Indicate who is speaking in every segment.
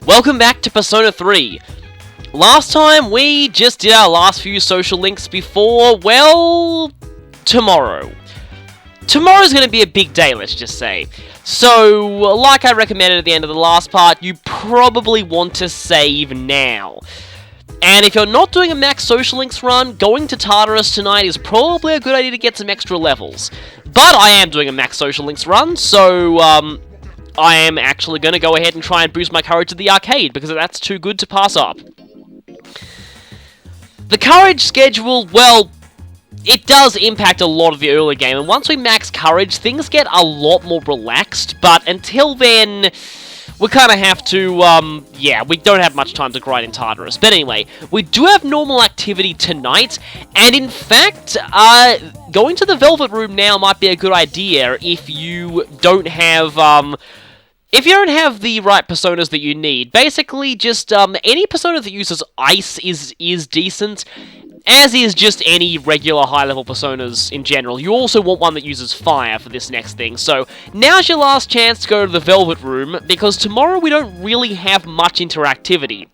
Speaker 1: Welcome back to Persona 3. Last time we just did our last few social links before, well, tomorrow. Tomorrow's going to be a big day, let's just say. So, like I recommended at the end of the last part, you probably want to save now. And if you're not doing a max social links run, going to Tartarus tonight is probably a good idea to get some extra levels. But I am doing a max social links run, so I am actually going to go ahead and try and boost my courage at the arcade, because that's too good to pass up. The courage schedule, well, it does impact a lot of the early game, and once we max courage, things get a lot more relaxed, but until then, we kind of have to, yeah, we don't have much time to grind in Tartarus. But anyway, we do have normal activity tonight, and in fact, going to the Velvet Room now might be a good idea if you don't have, if you don't have the right personas that you need. Basically, just, any persona that uses ice is decent, as is just any regular high-level personas in general. You also want one that uses fire for this next thing. So, now's your last chance to go to the Velvet Room, because tomorrow we don't really have much interactivity.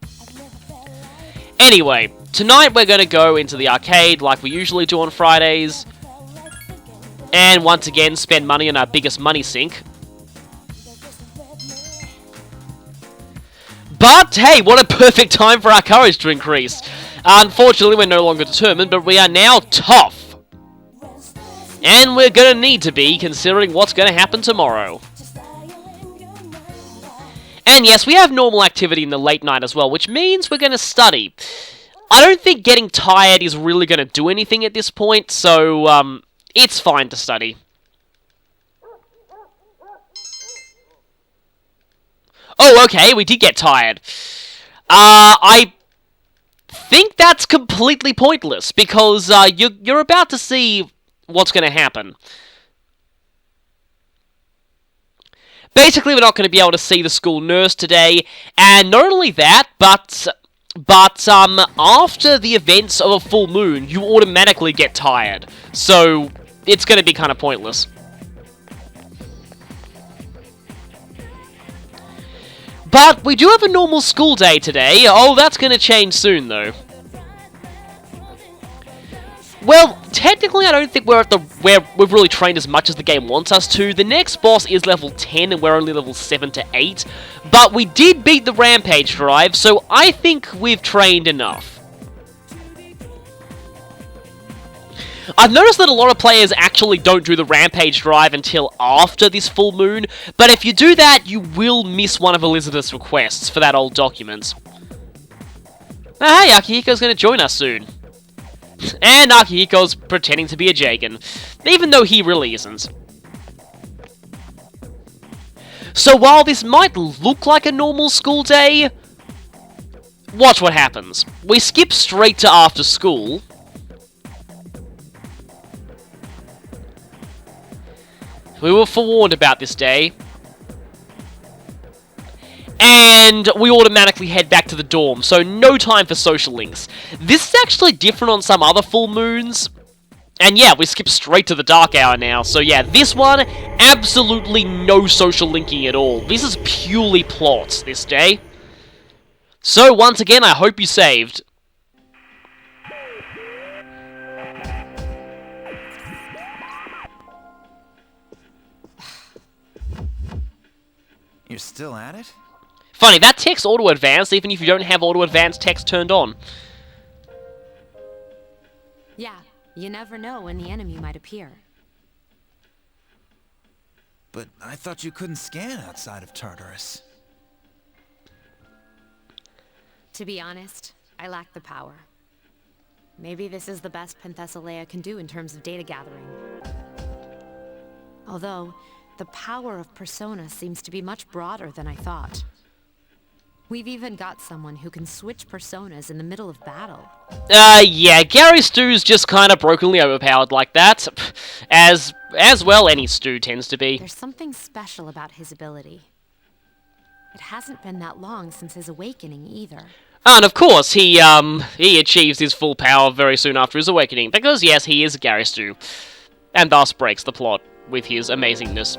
Speaker 1: Anyway, tonight we're going to go into the arcade like we usually do on Fridays, and once again spend money on our biggest money sink. But, hey, what a perfect time for our courage to increase. Unfortunately, we're no longer determined, but we are now tough. And we're gonna need to be, considering what's gonna happen tomorrow. And yes, we have normal activity in the late night as well, which means we're gonna study. I don't think getting tired is really gonna do anything at this point, so, it's fine to study. Oh, okay, we did get tired. I think that's completely pointless, because you're about to see what's going to happen. Basically, we're not going to be able to see the school nurse today, and not only that, but after the events of a full moon, you automatically get tired. So, it's going to be kind of pointless. But we do have a normal school day today. Oh, that's going to change soon, though. Well, technically, I don't think we're at where we've really trained as much as the game wants us to. The next boss is level 10, and we're only level 7 to 8. But we did beat the Rampage Drive, so I think we've trained enough. I've noticed that a lot of players actually don't do the Rampage Drive until after this full moon, but if you do that, you will miss one of Elizabeth's requests for that old document. Oh, hey, Akihiko's going to join us soon. And Akihiko's pretending to be a Jagan, even though he really isn't. So while this might look like a normal school day, watch what happens. We skip straight to after school. We were forewarned about this day. And we automatically head back to the dorm, so no time for social links. This is actually different on some other full moons. And yeah, we skip straight to the dark hour now. So yeah, this one, absolutely no social linking at all. This is purely plot this day. So once again, I hope you saved.
Speaker 2: You're still at it?
Speaker 1: Funny, that text auto-advanced even if you don't have auto-advanced text turned on.
Speaker 3: Yeah, you never know when the enemy might appear.
Speaker 2: But I thought you couldn't scan outside of Tartarus.
Speaker 3: To be honest, I lack the power. Maybe this is the best Penthesilea can do in terms of data gathering. Although, the power of Persona seems to be much broader than I thought. We've even got someone who can switch personas in the middle of battle.
Speaker 1: Yeah, Gary Stu's just kind of brokenly overpowered like that. As well any Stu tends to be.
Speaker 3: There's something special about his ability. It hasn't been that long since his awakening either.
Speaker 1: And of course, he achieves his full power very soon after his awakening, because yes, he is Gary Stu. And thus breaks the plot with his amazingness.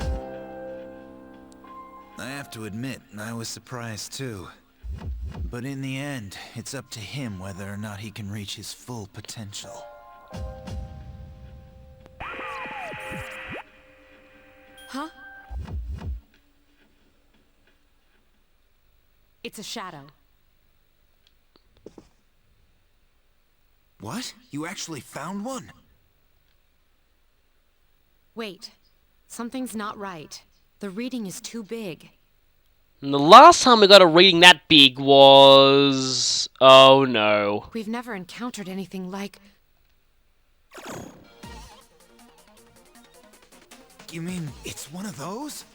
Speaker 2: I have to admit, I was surprised too. But in the end, it's up to him whether or not he can reach his full potential.
Speaker 3: Huh? It's a shadow.
Speaker 2: What? You actually found one?
Speaker 3: Wait. Something's not right. The reading is too big.
Speaker 1: And the last time we got a reading that big was... oh no.
Speaker 3: We've never encountered anything like...
Speaker 2: You mean it's one of those?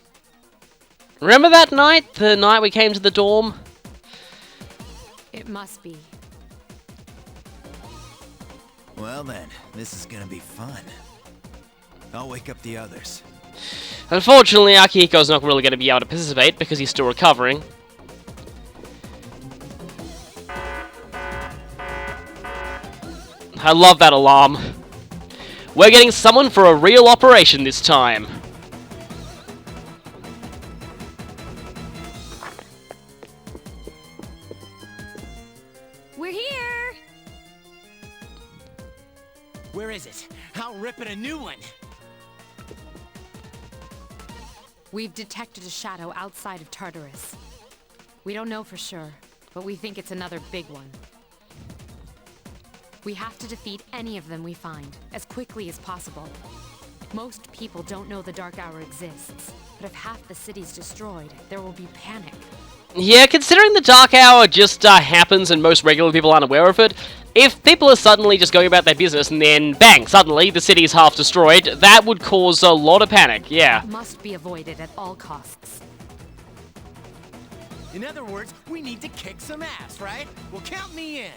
Speaker 1: Remember that night? The night we came to the dorm?
Speaker 3: It must be.
Speaker 2: Well then, this is gonna be fun. I'll wake up the others.
Speaker 1: Unfortunately, Akihiko's not really going to be able to participate because he's still recovering. I love that alarm. We're getting summoned for a real operation this time.
Speaker 3: We're here!
Speaker 4: Where is it? I'll rip it a new one.
Speaker 3: We've detected a shadow outside of Tartarus. We don't know for sure, but we think it's another big one. We have to defeat any of them we find, as quickly as possible. Most people don't know the Dark Hour exists, but if half the city's destroyed, there will be panic.
Speaker 1: Yeah, considering the Dark Hour just happens and most regular people aren't aware of it, if people are suddenly just going about their business and then, bang, suddenly the city's half destroyed, that would cause a lot of panic, yeah.
Speaker 3: It must be avoided at all costs.
Speaker 4: In other words, we need to kick some ass, right? Well, count me in.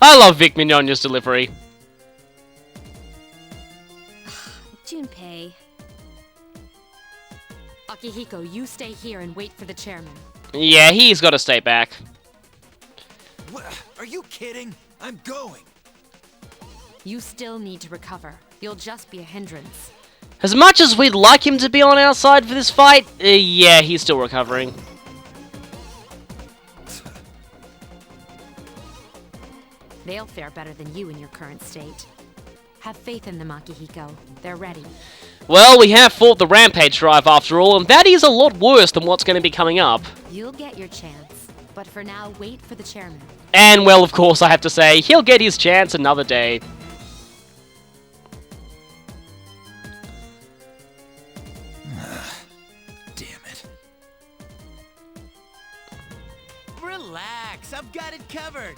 Speaker 1: I love Vic Mignogna's delivery.
Speaker 5: Junpei.
Speaker 3: Akihiko, you stay here and wait for the chairman.
Speaker 1: Yeah, he's got to stay back.
Speaker 2: What? Are you kidding? I'm going.
Speaker 3: You still need to recover. You'll just be a hindrance.
Speaker 1: As much as we'd like him to be on our side for this fight, yeah, he's still recovering.
Speaker 3: They'll fare better than you in your current state. Have faith in them, Akihiko. They're ready.
Speaker 1: Well, we have fought the Rampage Drive after all, and that is a lot worse than what's going to be coming up.
Speaker 3: You'll get your chance. But for now, wait for the chairman.
Speaker 1: And, well, of course, I have to say, he'll get his chance another day.
Speaker 2: Damn it.
Speaker 4: Relax, I've got it covered.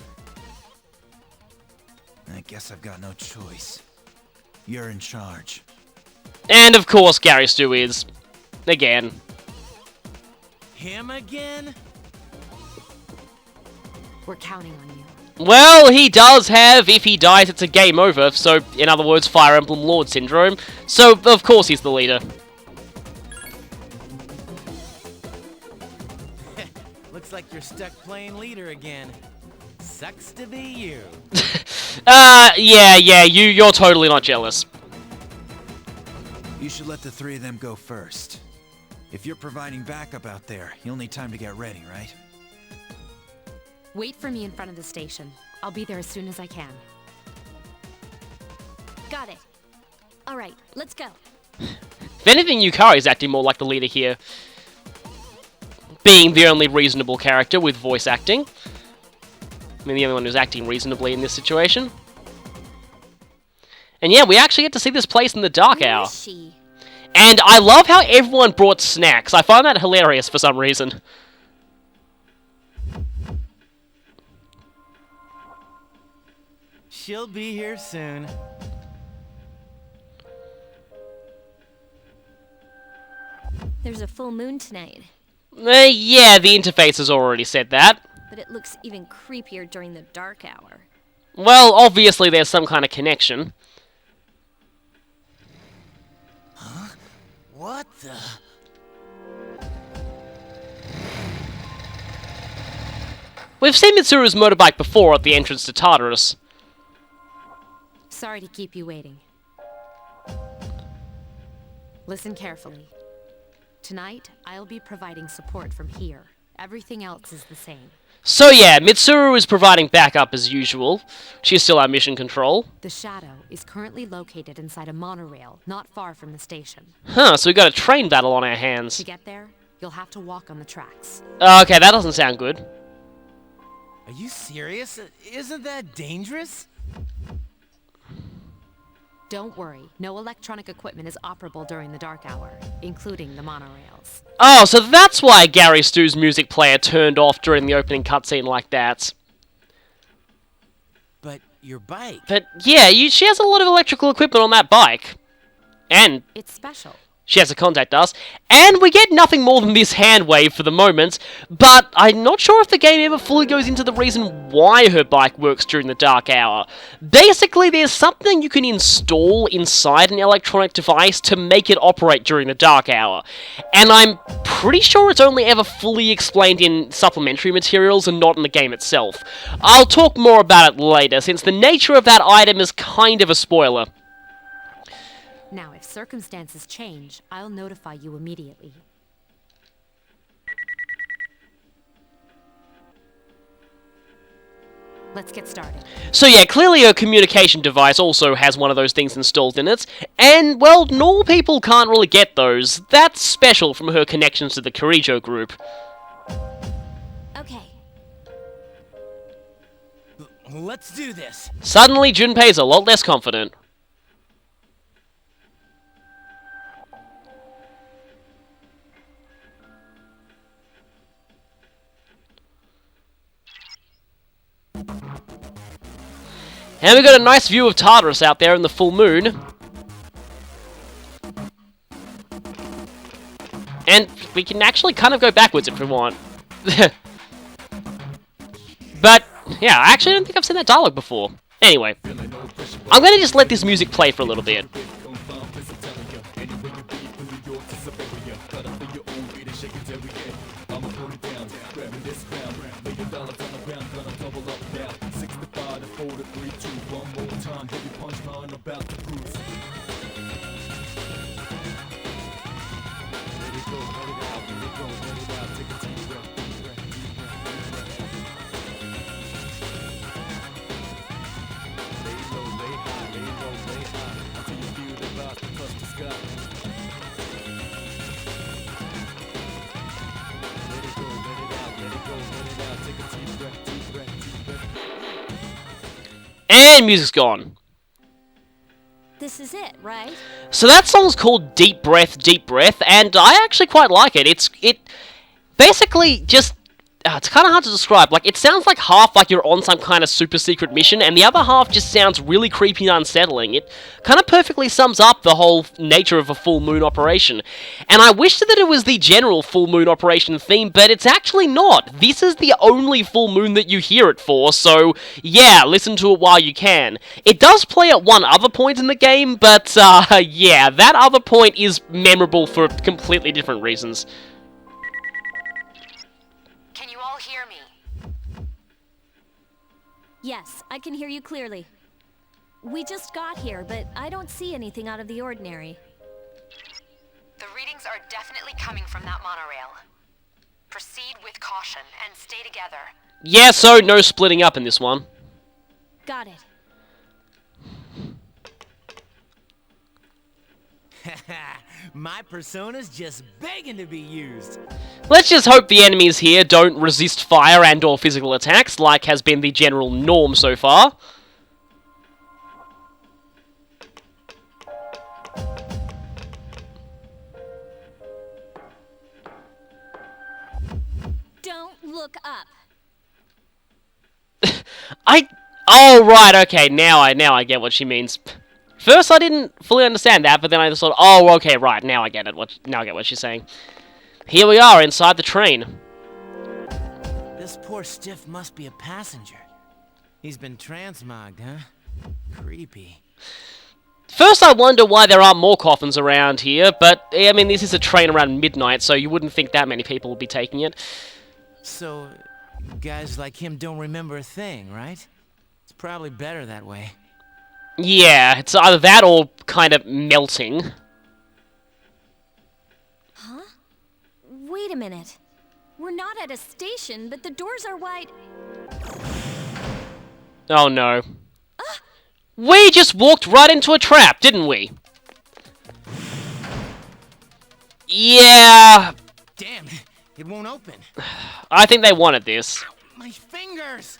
Speaker 2: I guess I've got no choice. You're in charge.
Speaker 1: And, of course, Gary Stu is. Again.
Speaker 4: Him again?
Speaker 3: We're counting on you.
Speaker 1: Well, he does have, if he dies, it's a game over, so, in other words, Fire Emblem Lord Syndrome. So, of course, he's the leader.
Speaker 4: Looks like you're stuck playing leader again. Sucks to be you.
Speaker 1: Yeah, you're totally not jealous.
Speaker 2: You should let the three of them go first. If you're providing backup out there, you'll need time to get ready, right?
Speaker 3: Wait for me in front of the station. I'll be there as soon as I can.
Speaker 5: Got it. Alright, let's go.
Speaker 1: If anything, Yukari's acting more like the leader here. Being the only reasonable character with voice acting. I mean, the only one who's acting reasonably in this situation. And yeah, we actually get to see this place in the Dark
Speaker 5: Where
Speaker 1: Hour.
Speaker 5: is she?
Speaker 1: And I love how everyone brought snacks. I find that hilarious for some reason.
Speaker 4: She'll be here soon.
Speaker 5: There's a full moon tonight,
Speaker 1: Yeah, the interface has already said that.
Speaker 5: but it looks even creepier during the dark hour.
Speaker 1: Well, obviously there's some kind of connection.
Speaker 4: What the?
Speaker 1: We've seen Mitsuru's motorbike before at the entrance to Tartarus.
Speaker 3: Sorry to keep you waiting. Listen carefully. Tonight, I'll be providing support from here, Everything else is the same.
Speaker 1: So yeah, Mitsuru is providing backup as usual. She's still our mission control.
Speaker 3: The Shadow is currently located inside a monorail, not far from the station.
Speaker 1: Huh, so we got a train battle on our hands.
Speaker 3: To get there, you'll have to walk on the tracks.
Speaker 1: Okay, that doesn't sound good.
Speaker 4: Are you serious? Isn't that dangerous?
Speaker 3: Don't worry, no electronic equipment is operable during the dark hour, including the monorails.
Speaker 1: Oh, so that's why Gary Stu's music player turned off during the opening cutscene like that.
Speaker 4: But your bike...
Speaker 1: But yeah, she has a lot of electrical equipment on that bike. And
Speaker 3: It's special.
Speaker 1: she has to contact us. And we get nothing more than this hand wave for the moment. But I'm not sure if the game ever fully goes into the reason why her bike works during the dark hour. Basically, there's something you can install inside an electronic device to make it operate during the dark hour. And I'm pretty sure it's only ever fully explained in supplementary materials and not in the game itself. I'll talk more about it later, since the nature of that item is kind of a spoiler.
Speaker 3: Now, if circumstances change, I'll notify you immediately. Let's get started.
Speaker 1: So yeah, clearly a communication device also has one of those things installed in it, and, well, normal people can't really get those. That's special from her connections to the Kirijo group.
Speaker 5: Okay.
Speaker 4: Let's do this.
Speaker 1: Suddenly, Junpei's a lot less confident. And we got a nice view of Tartarus out there in the full moon. And we can actually kind of go backwards if we want. But, yeah, I actually don't think I've seen that dialogue before. Anyway, I'm going to just let this music play for a little bit. And music's gone.
Speaker 5: This is it, right?
Speaker 1: So that song's called Deep Breath, and I actually quite like it. It basically just... it's kind of hard to describe. Like, it sounds like half like you're on some kind of super secret mission, and the other half just sounds really creepy and unsettling. It kind of perfectly sums up the whole nature of a full moon operation. And I wish that it was the general full moon operation theme, but it's actually not. This is the only full moon that you hear it for, so yeah, listen to it while you can. It does play at one other point in the game, but yeah, that other point is memorable for completely different reasons.
Speaker 3: Can you all hear me?
Speaker 5: Yes, I can hear you clearly. We just got here, but I don't see anything out of the ordinary.
Speaker 3: The readings are definitely coming from that monorail. Proceed with caution and stay together.
Speaker 1: Yeah, so no splitting up in this one.
Speaker 5: Got it.
Speaker 4: My persona's just begging to be used.
Speaker 1: Let's just hope the enemies here don't resist fire and or physical attacks, like has been the general norm so far.
Speaker 5: Don't look up.
Speaker 1: Oh, right, okay, now I get what she means. First, I didn't fully understand that, but then I just thought, oh, okay, right, now I get it. Now I get what she's saying. Here we are, inside the train.
Speaker 4: This poor stiff must be a passenger. He's been transmogged, huh? Creepy.
Speaker 1: First, I wonder why there aren't more coffins around here, but, I mean, this is a train around midnight, so you wouldn't think that many people would be taking it.
Speaker 4: So, guys like him don't remember a thing, right? It's probably better that way.
Speaker 1: Yeah, it's either that or kind of melting.
Speaker 5: Huh? Wait a minute. We're not at a station, but the doors are wide.
Speaker 1: Oh no. We just walked right into a trap, didn't we? Yeah.
Speaker 4: Damn, it won't open.
Speaker 1: I think they wanted this.
Speaker 4: My fingers!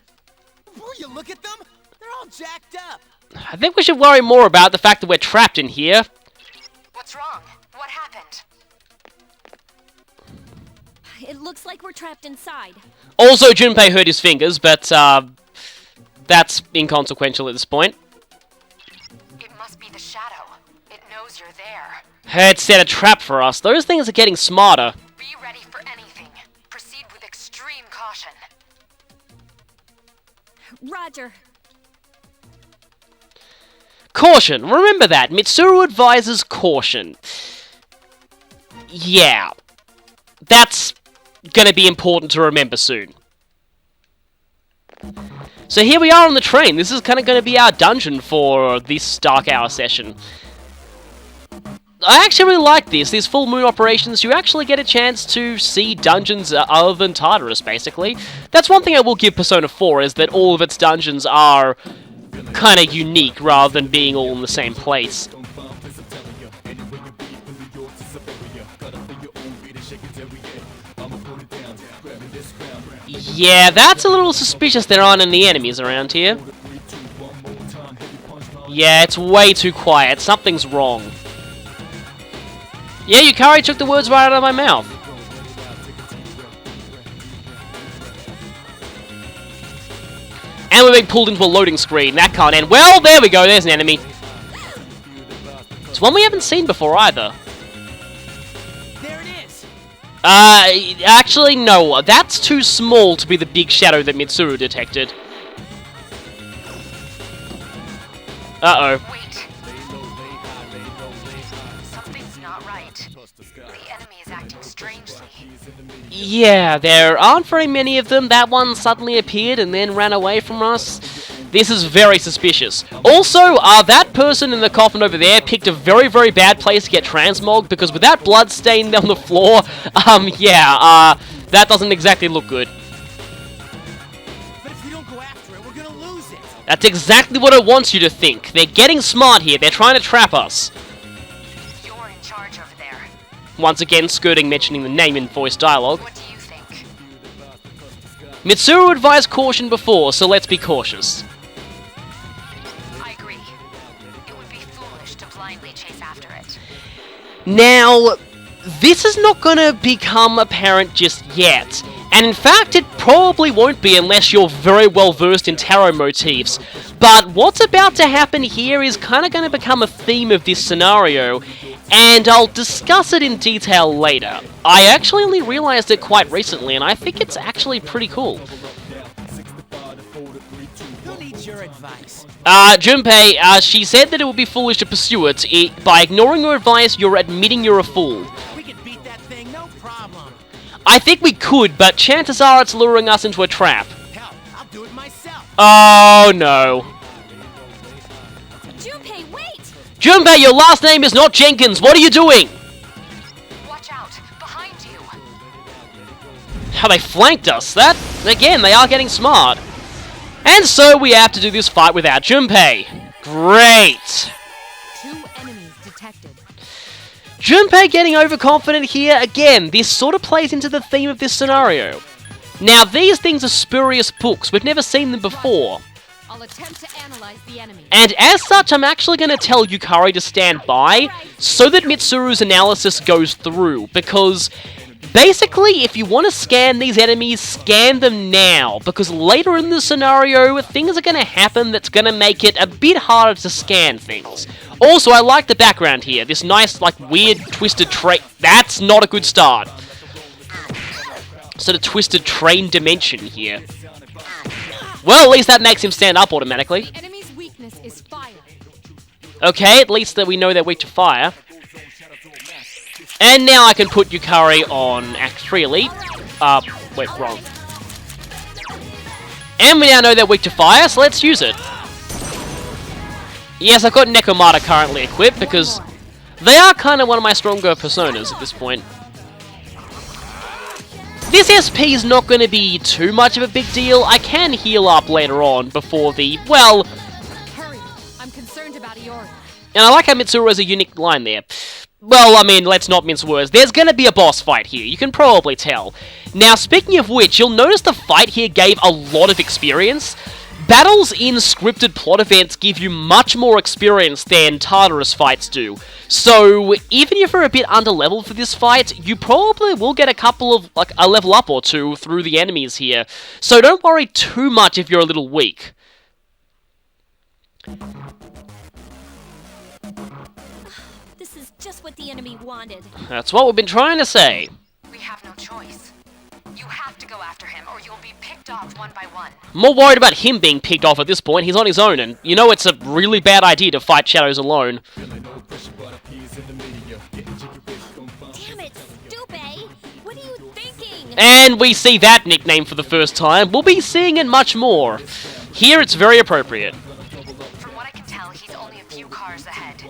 Speaker 4: Will you look at them? They're all jacked up.
Speaker 1: I think we should worry more about the fact that we're trapped in here.
Speaker 3: What's wrong? What happened?
Speaker 5: It looks like we're trapped inside.
Speaker 1: Also, Junpei hurt his fingers, but that's inconsequential at this point.
Speaker 3: It must be the shadow. It knows you're there.
Speaker 1: It set a trap for us. Those things are getting smarter.
Speaker 3: Be ready for anything. Proceed with extreme caution.
Speaker 5: Roger.
Speaker 1: Caution. Remember that. Mitsuru advises caution. Yeah. That's gonna be important to remember soon. So here we are on the train. This is kind of going to be our dungeon for this Dark Hour session. I actually really like this. These full moon operations, you actually get a chance to see dungeons other than Tartarus, basically. That's one thing I will give Persona 4, is that all of its dungeons are kind of unique, rather than being all in the same place. Yeah, that's a little suspicious there aren't any enemies around here. Yeah, it's way too quiet. Something's wrong. Yeah, Yukari took the words right out of my mouth. And we're being pulled into a loading screen. That can't end. Well, there we go. There's an enemy. It's one we haven't seen before either.
Speaker 4: There it is.
Speaker 1: Actually, no. That's too small to be the big shadow that Mitsuru detected. Uh-oh.
Speaker 3: Wait. Something's not right. The enemy is acting strangely.
Speaker 1: Yeah, there aren't very many of them. That one suddenly appeared and then ran away from us. This is very suspicious. Also, that person in the coffin over there picked a very, very bad place to get transmogged, because with that blood stain on the floor, that doesn't exactly look good.
Speaker 4: But if we don't go after it, we're gonna lose it.
Speaker 1: That's exactly what it wants you to think. They're getting smart here. They're trying to trap us.
Speaker 3: You're in charge over there.
Speaker 1: Once again, skirting mentioning the name in voice dialogue.
Speaker 3: What do you think?
Speaker 1: Mitsuru advised caution before, so let's be cautious.
Speaker 3: I agree. It would be foolish to blindly chase after it.
Speaker 1: Now, this is not going to become apparent just yet. And in fact, it probably won't be unless you're very well versed in tarot motifs. But what's about to happen here is kind of going to become a theme of this scenario, and I'll discuss it in detail later. I actually only realized it quite recently, and I think it's actually pretty cool.
Speaker 4: Who needs your advice?
Speaker 1: Junpei, she said that it would be foolish to pursue it. By ignoring your advice, you're admitting you're a fool.
Speaker 4: We can beat that thing, no problem.
Speaker 1: I think we could, but chances are it's luring us into a trap.
Speaker 4: Hell, I'll do it myself.
Speaker 1: Oh, no.
Speaker 5: Junpei, wait!
Speaker 1: Junpei, your last name is not Jenkins. What are you doing?
Speaker 3: Watch out! Behind you!
Speaker 1: How they flanked us. That, again, they are getting smart. And so we have to do this fight without Junpei. Great.
Speaker 3: 2 enemies detected.
Speaker 1: Junpei getting overconfident here. Again, this sort of plays into the theme of this scenario. Now, these things are spurious books. We've never seen them before.
Speaker 3: I'll attempt to analyze the enemy.
Speaker 1: And as such, I'm actually going to tell Yukari to stand by so that Mitsuru's analysis goes through. Because basically, if you want to scan these enemies, scan them now. Because later in the scenario, things are going to happen that's going to make it a bit harder to scan things. Also, I like the background here. This nice, like, weird, twisted train. That's not a good start. Sort of twisted train dimension here. Well, at least that makes him stand up automatically.
Speaker 3: Enemy's weakness is fire.
Speaker 1: Okay, at least that we know they're weak to fire. And now I can put Yukari on Act 3 Elite. Wait, wrong. And we now know they're weak to fire, so let's use it. Yes, I've got Nekomata currently equipped, because they are kind of one of my stronger personas at this point. This SP is not going to be too much of a big deal. I can heal up later on before the, well...
Speaker 3: Hurry! I'm concerned about Iori.
Speaker 1: And I like how Mitsuru has a unique line there. Well, I mean, let's not mince words. There's going to be a boss fight here, you can probably tell. Now, speaking of which, you'll notice the fight here gave a lot of experience. Battles in scripted plot events give you much more experience than Tartarus fights do. So, even if you're a bit underleveled for this fight, you probably will get a couple of, like, a level up or two through the enemies here. So don't worry too much if you're a little weak.
Speaker 5: This is just what the enemy wanted.
Speaker 1: That's what we've been trying to say.
Speaker 6: We have no choice. You have to go after him, or you'll be picked off one by one.
Speaker 1: More worried about him being picked off at this point. He's on his own, and you know it's a really bad idea to fight shadows alone.
Speaker 5: Damn it, Stupe! What are you thinking?
Speaker 1: And we see that nickname for the first time. We'll be seeing it much more. Here it's very appropriate.
Speaker 6: From what I can tell, he's only a few cars ahead.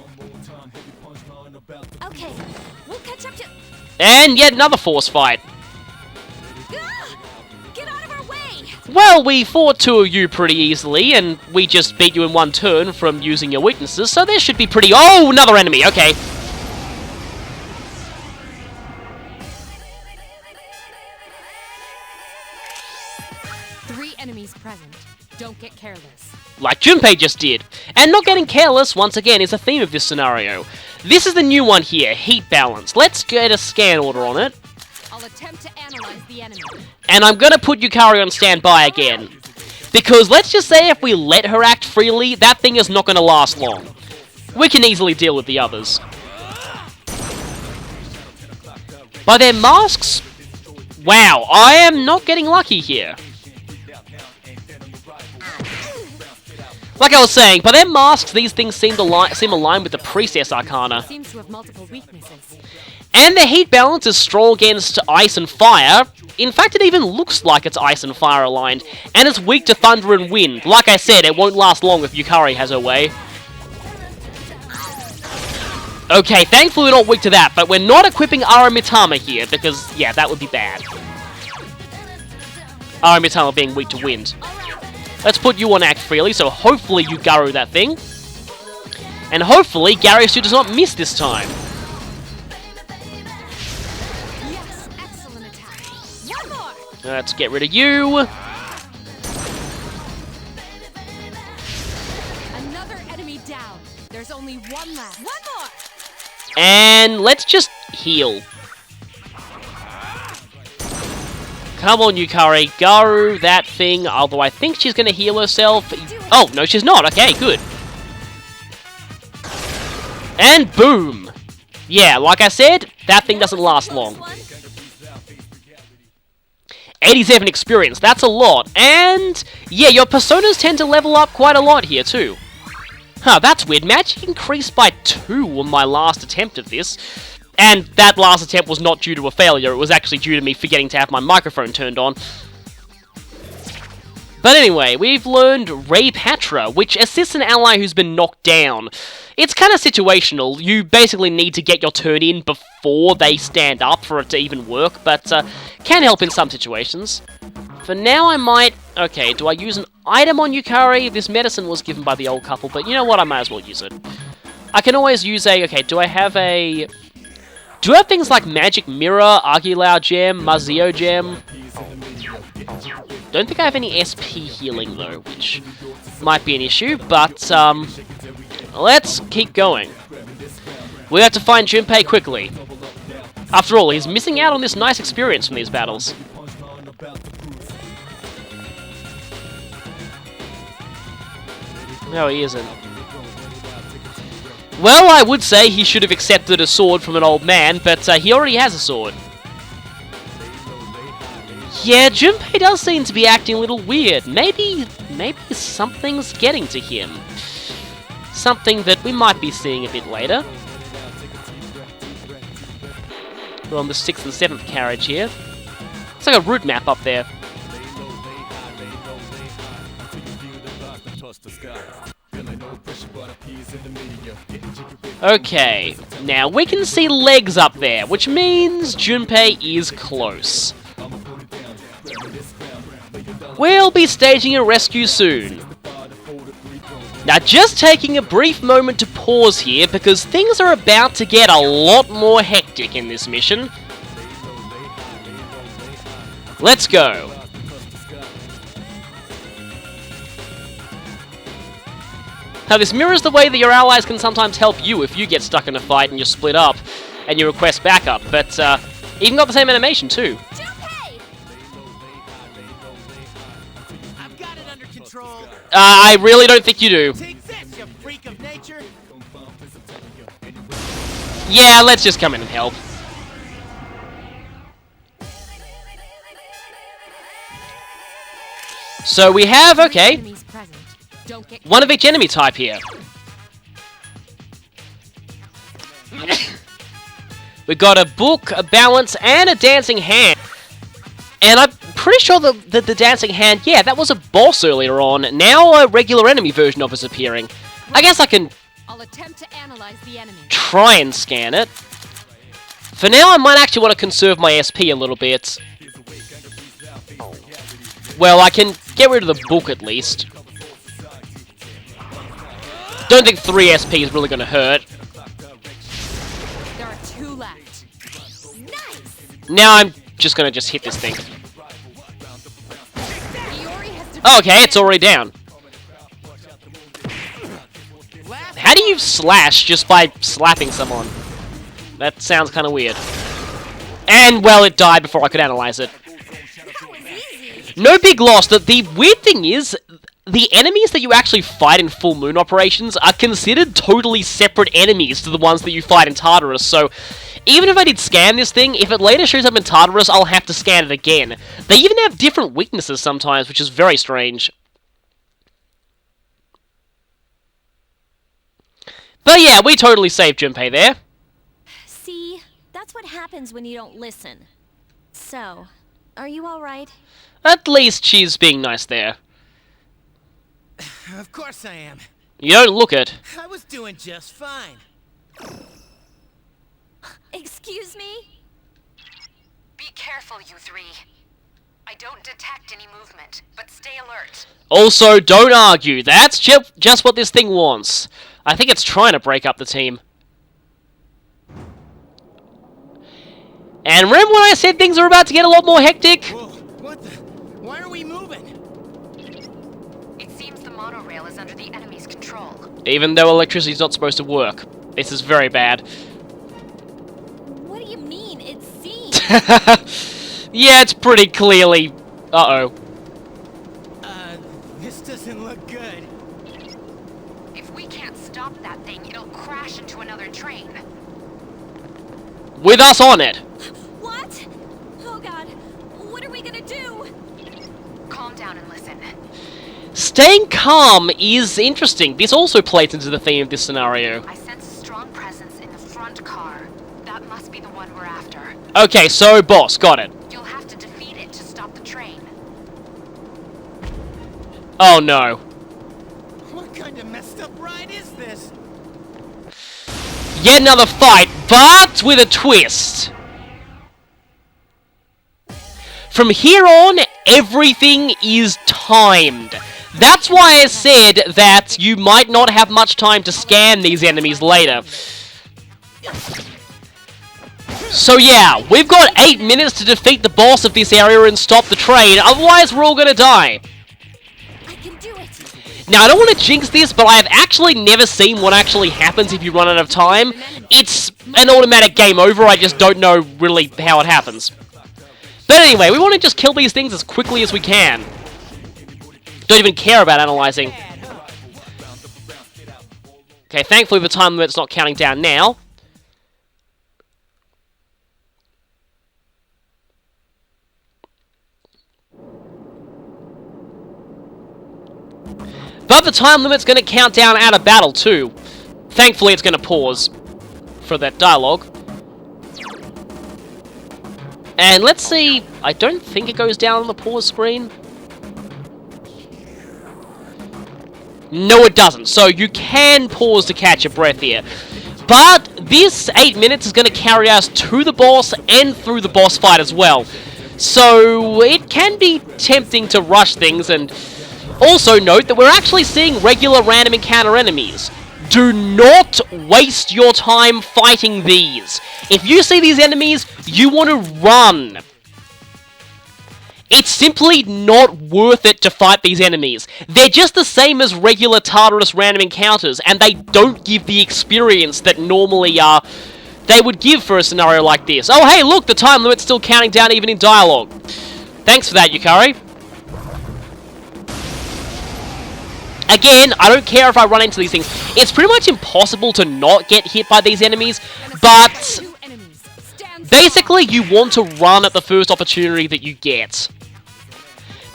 Speaker 5: Okay, we'll catch up to...
Speaker 1: And yet another force fight.
Speaker 5: Get out of our way!
Speaker 1: Well, we fought two of you pretty easily, and we just beat you in one turn from using your weaknesses, so this should be pretty... Oh, another enemy, okay.
Speaker 3: Three enemies present. Don't get careless.
Speaker 1: Like Junpei just did. And not getting careless, once again, is a theme of this scenario. This is the new one here, Heat Balance. Let's get a scan order on it.
Speaker 3: I'll attempt to analyze the enemy.
Speaker 1: And I'm gonna put Yukari on standby again. Because let's just say if we let her act freely, that thing is not gonna last long. We can easily deal with the others. By their masks... Wow, I am not getting lucky here. Like I was saying, by their masks, these things seem aligned with the Priestess Arcana.
Speaker 3: Seems to have multiple weaknesses.
Speaker 1: And their heat balance is strong against ice and fire. In fact, it even looks like it's ice and fire aligned. And it's weak to thunder and wind. Like I said, it won't last long if Yukari has her way. Okay, thankfully we're not weak to that, but we're not equipping Aramitama here, because, yeah, that would be bad. Aramitama being weak to wind. Let's put you on act freely, so hopefully you Garu that thing. And hopefully Garisu does not miss this time.
Speaker 3: Yes, excellent attack. One more.
Speaker 1: Let's get rid of you.
Speaker 3: Another enemy down. There's only one left. One more.
Speaker 1: And let's just heal. Come on, Yukari. Garu that thing, although I think she's going to heal herself. Oh, no, she's not. Okay, good. And boom. Yeah, like I said, that thing doesn't last long. 87 experience, that's a lot. And, yeah, your personas tend to level up quite a lot here, too. Huh, that's weird. Magic increased by 2 on my last attempt of this. And that last attempt was not due to a failure, it was actually due to me forgetting to have my microphone turned on. But anyway, we've learned Ray Patra, which assists an ally who's been knocked down. It's kind of situational, you basically need to get your turn in before they stand up for it to even work, but can help in some situations. For now I might... Okay, do I use an item on Yukari? This medicine was given by the old couple, but you know what, I might as well use it. I can always use a... Okay, do I have a... Do I have things like Magic Mirror, Aguilar Gem, Mazio Gem? Don't think I have any SP healing though, which might be an issue, but let's keep going. We have to find Junpei quickly. After all, he's missing out on this nice experience from these battles. No, he isn't. Well, I would say he should have accepted a sword from an old man, but he already has a sword. Yeah, Junpei does seem to be acting a little weird. Maybe something's getting to him. Something that we might be seeing a bit later. We're on the 6th and 7th carriage here. It's like a route map up there. Okay, now we can see legs up there, which means Junpei is close. We'll be staging a rescue soon. Now, just taking a brief moment to pause here, because things are about to get a lot more hectic in this mission. Let's go. Now, this mirrors the way that your allies can sometimes help you if you get stuck in a fight and you're split up, and you request backup, but even got the same animation too.
Speaker 4: I've got it under control.
Speaker 1: I really don't think you do.
Speaker 4: Take this, you freak of nature.
Speaker 1: Yeah, let's just come in and help. So we have, okay,
Speaker 3: Enemies present. Don't get
Speaker 1: one of each enemy type here. We got a book, a balance, and a dancing hand. And I'm pretty sure that the dancing hand, yeah, that was a boss earlier on. Now a regular enemy version of it is appearing. I guess I can
Speaker 3: I'll attempt to analyze the enemy.
Speaker 1: try and scan it. For now, I might actually want to conserve my SP a little bit. Well, I can get rid of the book at least. Don't think 3 SP is really going to hurt.
Speaker 3: There are 2 left.
Speaker 1: Now I'm just going to hit this thing.
Speaker 3: Iori has
Speaker 1: Oh, okay, it's already down. How do you slash just by slapping someone? That sounds kind of weird. And, well, it died before I could analyze it. No big loss. The weird thing is, the enemies that you actually fight in Full Moon operations are considered totally separate enemies to the ones that you fight in Tartarus, so even if I did scan this thing, if it later shows up in Tartarus, I'll have to scan it again. They even have different weaknesses sometimes, which is very strange. But yeah, we totally saved Junpei there.
Speaker 5: See, that's what happens when you don't listen. So, are you alright?
Speaker 1: At least she's being nice there.
Speaker 4: Of course I am.
Speaker 1: You don't look it.
Speaker 4: I was doing just fine.
Speaker 5: Excuse me?
Speaker 6: Be careful, you 3. I don't detect any movement, but stay alert.
Speaker 1: Also, don't argue. That's just what this thing wants. I think it's trying to break up the team. And remember when I said things are about to get a lot more hectic?
Speaker 4: Whoa, what the? Why are we moving?
Speaker 6: It seems the monorail is under the enemy's control.
Speaker 1: Even though electricity's not supposed to work. This is very bad.
Speaker 5: What do you mean? It seems.
Speaker 1: Yeah, it's pretty clearly... Uh-oh.
Speaker 4: This doesn't look good.
Speaker 6: If we can't stop that thing, it'll crash into another train.
Speaker 1: With us on it.
Speaker 5: What? Oh god. What are we gonna do?
Speaker 6: Calm down and listen.
Speaker 1: Staying calm is interesting. This also plays into the theme of this scenario.
Speaker 6: I sense a strong presence in the front car. That must be the one we're after.
Speaker 1: Okay, so boss, got it.
Speaker 6: You'll have to defeat it to stop the train.
Speaker 1: Oh no.
Speaker 4: What kind of messed up ride is this?
Speaker 1: Yet another fight, but with a twist. From here on, everything is timed. That's why I said that you might not have much time to scan these enemies later. So yeah, we've got 8 minutes to defeat the boss of this area and stop the train, otherwise we're all gonna die.
Speaker 5: I can do it.
Speaker 1: Now, I don't want to jinx this, but I have actually never seen what actually happens if you run out of time. It's an automatic game over, I just don't know really how it happens. But anyway, we want to just kill these things as quickly as we can. Don't even care about analyzing. Okay, thankfully the time limit's not counting down now. But the time limit's going to count down out of battle too. Thankfully it's going to pause for that dialogue. And let's see, I don't think it goes down on the pause screen. No, it doesn't. So you can pause to catch your breath here. But this 8 minutes is going to carry us to the boss and through the boss fight as well. So it it can be tempting to rush things, and also note that we're actually seeing regular random encounter enemies. Do not waste your time fighting these. If you see these enemies, you want to run. It's simply not worth it to fight these enemies. They're just the same as regular Tartarus random encounters, and they don't give the experience that normally they would give for a scenario like this. Oh hey, look, the time limit's still counting down even in dialogue. Thanks for that, Yukari. Again, I don't care if I run into these things. It's pretty much impossible to not get hit by these enemies, but basically you want to run at the first opportunity that you get,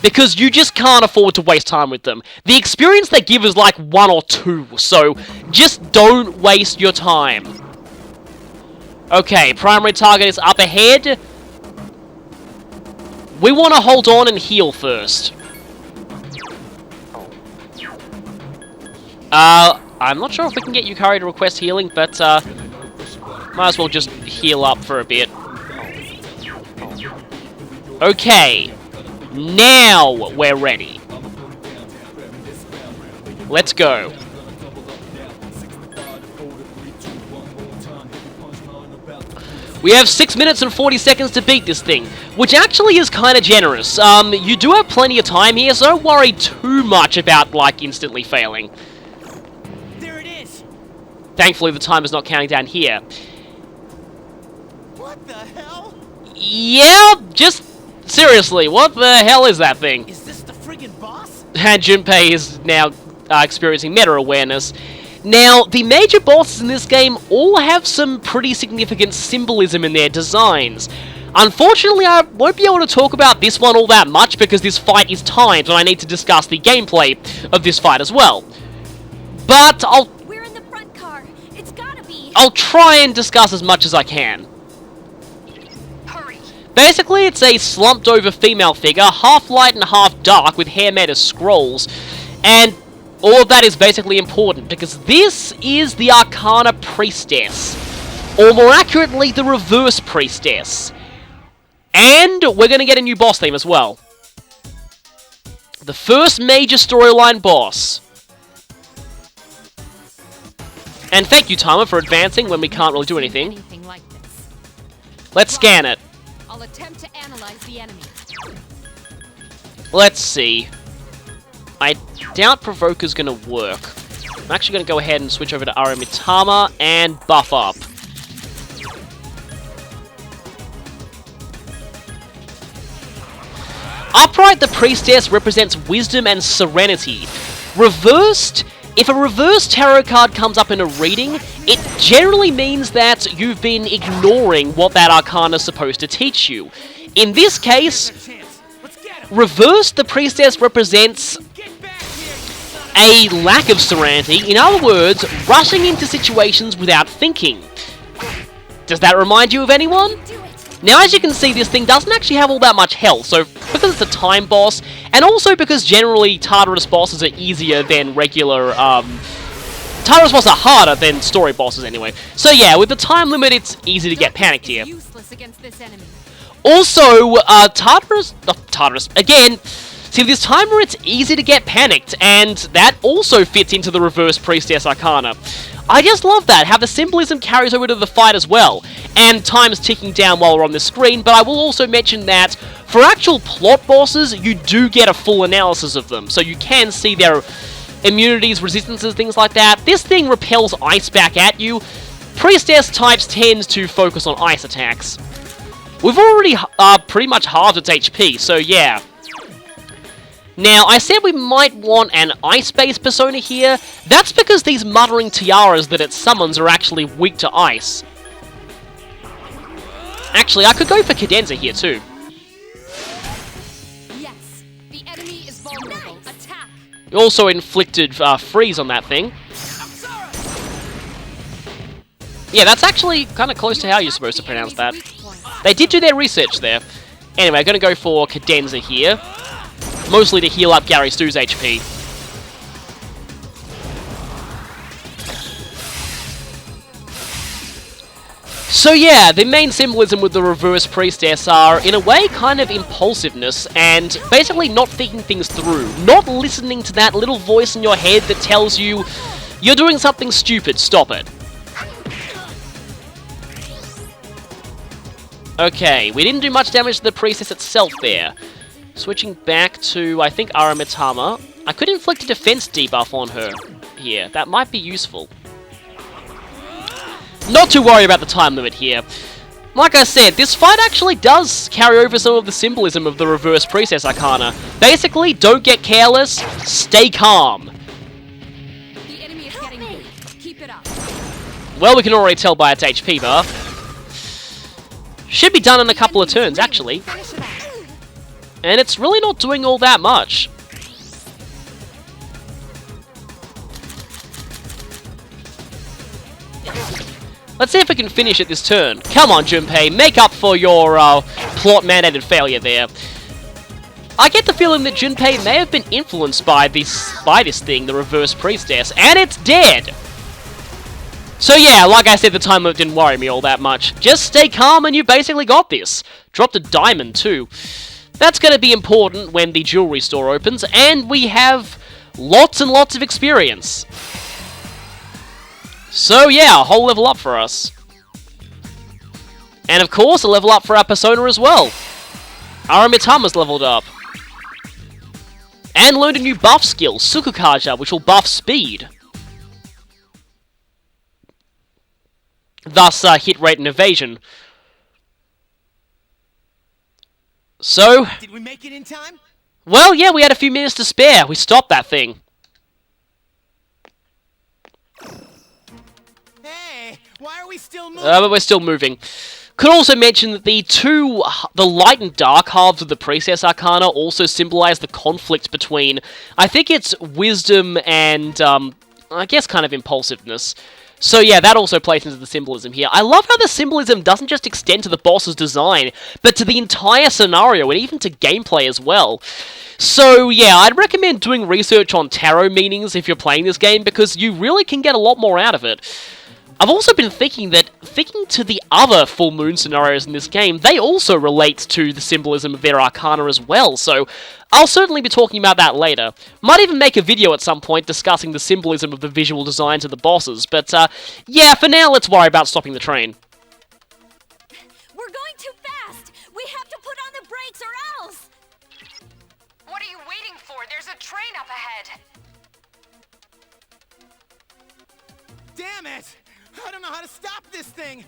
Speaker 1: because you just can't afford to waste time with them. The experience they give is like 1 or 2, so just don't waste your time. Okay, primary target is up ahead. We want to hold on and heal first. I'm not sure if we can get Yukari to request healing, but might as well just heal up for a bit. Okay, now we're ready. Let's go. We have 6 minutes and 40 seconds to beat this thing, which actually is kind of generous. You do have plenty of time here, so don't worry too much about, like, instantly failing.
Speaker 4: There it is!
Speaker 1: Thankfully, the time is not counting down here.
Speaker 4: What the hell?
Speaker 1: Yeah, just seriously, what the hell is that thing?
Speaker 4: Is this the friggin' boss?
Speaker 1: And Junpei is now experiencing meta-awareness. Now, the major bosses in this game all have some pretty significant symbolism in their designs. Unfortunately, I won't be able to talk about this one all that much because this fight is timed and I need to discuss the gameplay of this fight as well. But
Speaker 5: We're in the front car. It's gotta be.
Speaker 1: I'll try and discuss as much as I can.
Speaker 6: Hurry.
Speaker 1: Basically, it's a slumped-over female figure, half light and half dark, with hair made of scrolls. And all of that is basically important, because this is the Arcana Priestess. Or more accurately, the Reverse Priestess. And we're going to get a new boss theme as well. The first major storyline boss. And thank you, Tama, for advancing when we can't really do anything.
Speaker 3: Like this.
Speaker 1: Let's scan it.
Speaker 3: I'll attempt to analyze the enemy.
Speaker 1: Let's see. I doubt Provoker's gonna work. I'm actually gonna go ahead and switch over to Aramitama and buff up. Upright, the Priestess represents wisdom and serenity. Reversed, if a reverse tarot card comes up in a reading, it generally means that you've been ignoring what that arcana is supposed to teach you. In this case, reversed, the Priestess represents a lack of serenity. In other words, rushing into situations without thinking. Does that remind you of anyone? Now, as you can see, this thing doesn't actually have all that much health, so because it's a time boss, and also because generally Tartarus bosses are easier than regular, Tartarus bosses are harder than story bosses anyway. So yeah, with the time limit, it's easy to get panicked here.
Speaker 3: Useless against this enemy.
Speaker 1: Also, Tartarus, again, see, with this timer, it's easy to get panicked, and that also fits into the Reverse Priestess Arcana. I just love that, how the symbolism carries over to the fight as well, and time is ticking down while we're on the screen, but I will also mention that for actual plot bosses, you do get a full analysis of them, so you can see their immunities, resistances, things like that. This thing repels ice back at you. Priestess types tends to focus on ice attacks. We've already pretty much halved its HP, so yeah. Now, I said we might want an ice-based persona here. That's because these muttering tiaras that it summons are actually weak to ice. Actually, I could go for Cadenza here too.
Speaker 3: Yes, the enemy is vulnerable. Attack.
Speaker 1: It also inflicted freeze on that thing. Yeah, that's actually kind of close to how you're supposed to pronounce that. They did do their research there. Anyway, I'm going to go for Cadenza here. Mostly to heal up Gary Stu's HP. So yeah, the main symbolism with the reverse priestess are, in a way, kind of impulsiveness, and basically not thinking things through. Not listening to that little voice in your head that tells you, you're doing something stupid, stop it. Okay, we didn't do much damage to the priestess itself there. Switching back to, I think, Aramitama. I could inflict a defense debuff on her here. That might be useful. Not too worried about the time limit here. Like I said, this fight actually does carry over some of the symbolism of the reverse Priestess Arcana. Basically, don't get careless, stay calm.
Speaker 3: The enemy is getting me. Keep it up.
Speaker 1: Well, we can already tell by its HP bar. Should be done in a couple of turns, actually.
Speaker 3: Finish it up.
Speaker 1: And it's really not doing all that much. Let's see if we can finish it this turn. Come on, Junpei, make up for your plot-mandated failure there. I get the feeling that Junpei may have been influenced by this thing, the Reverse Priestess, and it's dead! So yeah, like I said, the time limit didn't worry me all that much. Just stay calm and you basically got this. Dropped a diamond too. That's going to be important when the jewelry store opens, and we have lots and lots of experience. So yeah, a whole level up for us. And of course, a level up for our Persona as well. Aramitama's leveled up. And learned a new buff skill, Sukukaja, which will buff speed. Thus, hit rate and evasion. So...
Speaker 4: Did we make it in time?
Speaker 1: Well, yeah, we had a few minutes to spare. We stopped that thing.
Speaker 4: Hey, why are we still moving?
Speaker 1: But we're still moving. Could also mention that the light and dark halves of the Priestess Arcana also symbolize the conflict between, I think it's wisdom and, I guess kind of impulsiveness. So yeah, that also plays into the symbolism here. I love how the symbolism doesn't just extend to the boss's design, but to the entire scenario, and even to gameplay as well. So yeah, I'd recommend doing research on tarot meanings if you're playing this game, because you really can get a lot more out of it. I've also been thinking to the other full moon scenarios in this game, they also relate to the symbolism of their arcana as well, so I'll certainly be talking about that later. Might even make a video at some point discussing the symbolism of the visual designs of the bosses, but yeah, for now let's worry about stopping the train.
Speaker 5: We're going too fast! We have to put on the brakes or else!
Speaker 6: What are you waiting for? There's a train up ahead.
Speaker 4: Damn it! I don't know how to stop this thing!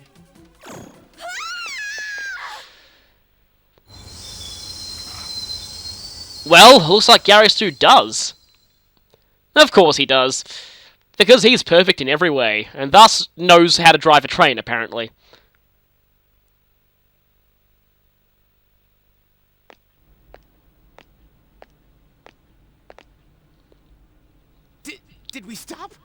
Speaker 1: Well, looks like Garistu does. Of course he does. Because he's perfect in every way, and thus knows how to drive a train, apparently.
Speaker 4: Did we stop?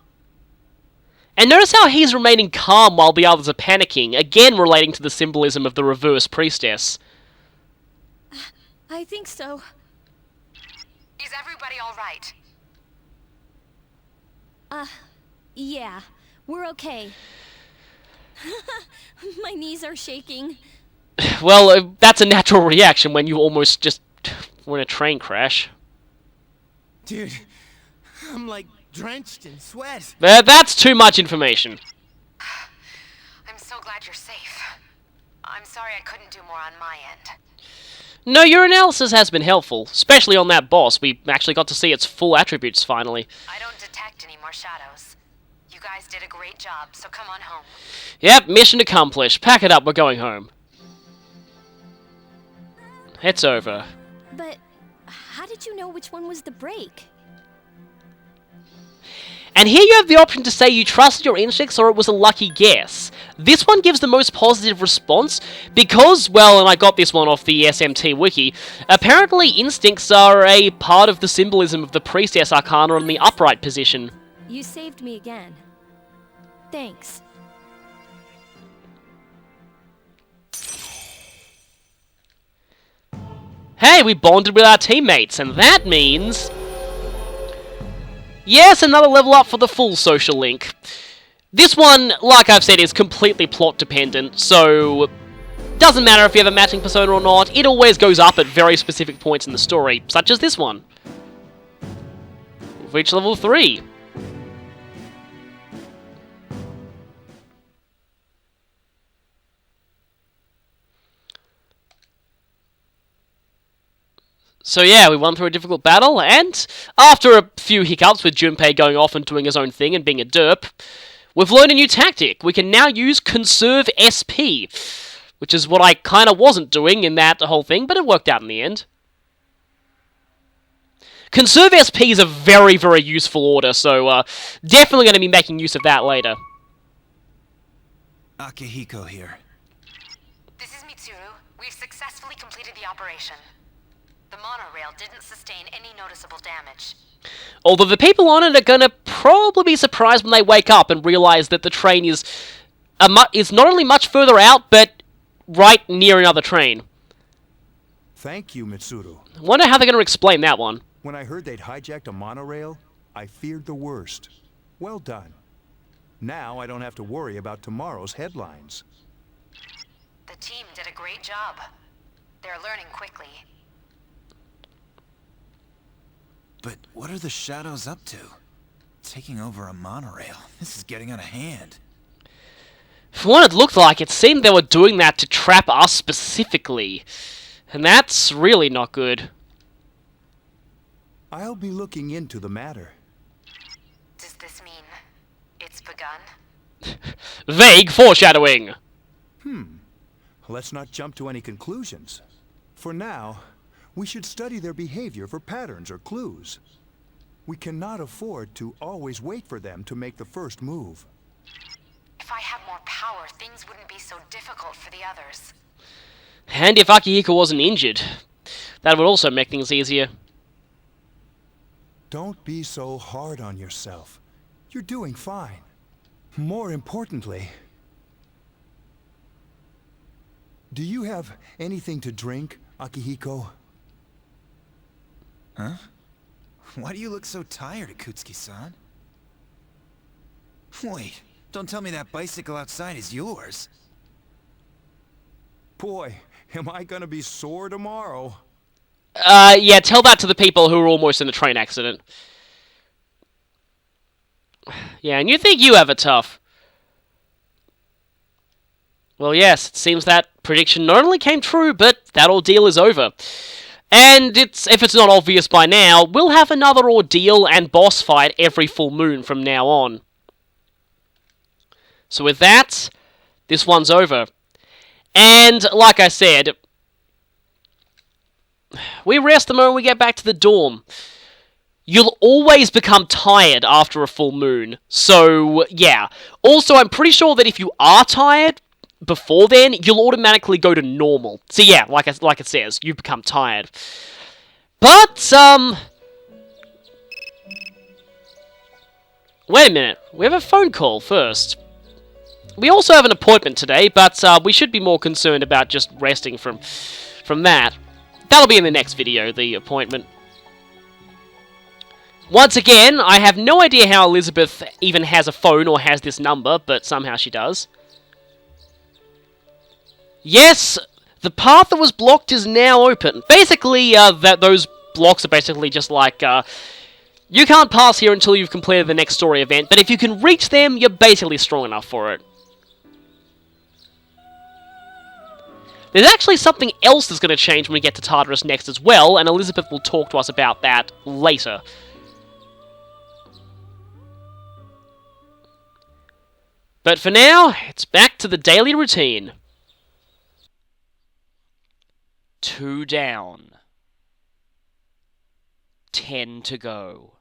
Speaker 1: And notice how he's remaining calm while the others are panicking, again relating to the symbolism of the reverse priestess.
Speaker 5: I think so.
Speaker 6: Is everybody all right?
Speaker 5: Yeah. We're okay. My knees are shaking.
Speaker 1: Well, that's a natural reaction when you almost just were in a train crash.
Speaker 4: Dude, I'm like drenched in sweat.
Speaker 1: That's too much information.
Speaker 6: I'm so glad you're safe. I'm sorry I couldn't do more on my end.
Speaker 1: No, your analysis has been helpful, especially on that boss. We actually got to see its full attributes finally.
Speaker 6: I don't detect any more shadows. You guys did a great job, so come on home.
Speaker 1: Yep, mission accomplished. Pack it up, we're going home. It's over.
Speaker 5: But how did you know which one was the brake?
Speaker 1: And here you have the option to say you trusted your instincts or it was a lucky guess. This one gives the most positive response because, well, and I got this one off the SMT wiki, apparently instincts are a part of the symbolism of the Priestess Arcana in the upright position.
Speaker 5: You saved me again. Thanks.
Speaker 1: Hey, we bonded with our teammates, and that means... yes, another level up for the full social link. This one, like I've said, is completely plot dependent, so doesn't matter if you have a matching persona or not, it always goes up at very specific points in the story, such as this one. We've reached level 3. So yeah, we won through a difficult battle, and after a few hiccups with Junpei going off and doing his own thing and being a derp, we've learned a new tactic. We can now use Conserve SP, which is what I kind of wasn't doing in that whole thing, but it worked out in the end. Conserve SP is a very, very useful order, so definitely going to be making use of that later.
Speaker 2: Akihiko here.
Speaker 6: This is Mitsuru. We've successfully completed the operation. The monorail didn't sustain any noticeable damage.
Speaker 1: Although the people on it are going to probably be surprised when they wake up and realize that the train is not only much further out, but right near another train.
Speaker 7: Thank you, Mitsuru.
Speaker 1: I wonder how they're going to explain that one.
Speaker 7: When I heard they'd hijacked a monorail, I feared the worst. Well done. Now I don't have to worry about tomorrow's headlines.
Speaker 6: The team did a great job. They're learning quickly.
Speaker 2: But what are the shadows up to? Taking over a monorail. This is getting out of hand.
Speaker 1: From what it looked like, it seemed they were doing that to trap us specifically. And that's really not good.
Speaker 7: I'll be looking into the matter.
Speaker 6: Does this mean it's begun?
Speaker 1: Vague foreshadowing!
Speaker 7: Let's not jump to any conclusions. For now, we should study their behavior for patterns or clues. We cannot afford to always wait for them to make the first move.
Speaker 6: If I had more power, things wouldn't be so difficult for the others.
Speaker 1: And if Akihiko wasn't injured, that would also make things easier.
Speaker 7: Don't be so hard on yourself. You're doing fine. More importantly, do you have anything to drink, Akihiko?
Speaker 2: Huh? Why do you look so tired, Akutsuki-san? Wait, don't tell me that bicycle outside is yours.
Speaker 7: Boy, am I gonna be sore tomorrow.
Speaker 1: Yeah, tell that to the people who were almost in the train accident. Yeah, and you think you have it tough. Well, yes, it seems that prediction not only came true, but that ordeal is over. And if it's not obvious by now, we'll have another ordeal and boss fight every full moon from now on. So with that, this one's over. And, like I said, we rest the moment we get back to the dorm. You'll always become tired after a full moon. So, yeah. Also, I'm pretty sure that if you are tired before then, you'll automatically go to normal. So yeah, like it says, you become tired. But, wait a minute. We have a phone call first. We also have an appointment today, but we should be more concerned about just resting from that. That'll be in the next video, the appointment. Once again, I have no idea how Elizabeth even has a phone or has this number, but somehow she does. Yes, the path that was blocked is now open. Basically, those blocks are basically just like, you can't pass here until you've completed the next story event, but if you can reach them, you're basically strong enough for it. There's actually something else that's going to change when we get to Tartarus next as well, and Elizabeth will talk to us about that later. But for now, it's back to the daily routine. 2 down. 10 to go.